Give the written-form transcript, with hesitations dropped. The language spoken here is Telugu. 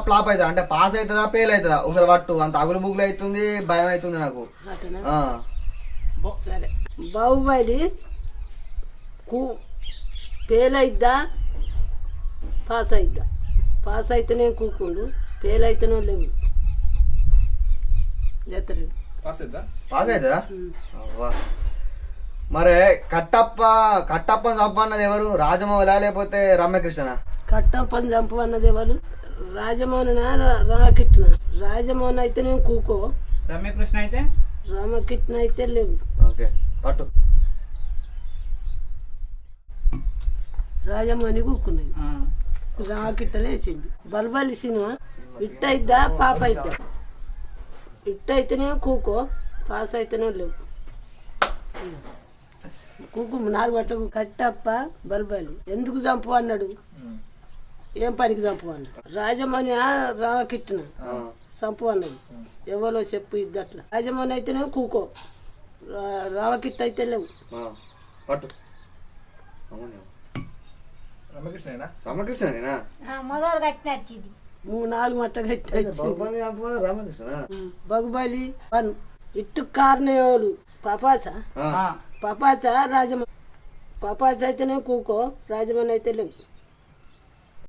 ఫ్లాప్ అవుతుందా అంటే పాస్ అవుతుందా ఫెయిల్ అవుతుందా ఒకసారి పట్టు అంత అగులు బుగులు అవుతుంది భయం అవుతుంది నాకు. సరే బాహుబలి ఫెయిల్ అయిద్దా పాస్ అయిద్దా? పాస్ అయితేనే కూకుండు, ఫెయిల్ అయితేనే లేవు లేతలేడు. పాస్ అవుతుందా? మరి కట్టప్పని చంపన్నది ఎవరు? రాజమౌళి లేకపోతే రమ్యకృష్ణ? కట్టప్పని చంపు అన్నది ఎవరు? రాజమోహన రామకృష్ణ? రాజమోహన్ అయితేనే కూకో, రమ్యకృష్ణ అయితే రామకృష్ణ అయితే లేవు. ఓకే పట్టు. రాజమోహని కూకున్నది, రామకృష్ణ వేసింది. బల్బలి సినిమా ఇట్ట అయిద్దా పాప అయిద్దా? ఇట్ట అయితేనే కూకో, పాస్ అయితేనే లేవు. కూకు 4 గంటలకు. కట్టప్ప బల్బలి ఎందుకు చంపు అన్నాడు? ఏం పనికి చంపు అన్నాడు? రాజమౌళి రామకృష్ణ చంపు అన్నది ఎవరో చెప్పు ఇద్దు అట్లా. రాజమౌళి అయితేనే కూకో, రామకృష్ణ అయితే లేవు. రమకృష్ణనేనా? 3-4 మట్ట కట్టి బగుబలి 1 ఇట్టు కారణేవాళ్ళు పపాస రాజమౌళి. పపాస అయితేనే కూకో, రాజమౌళి అయితే లేవు.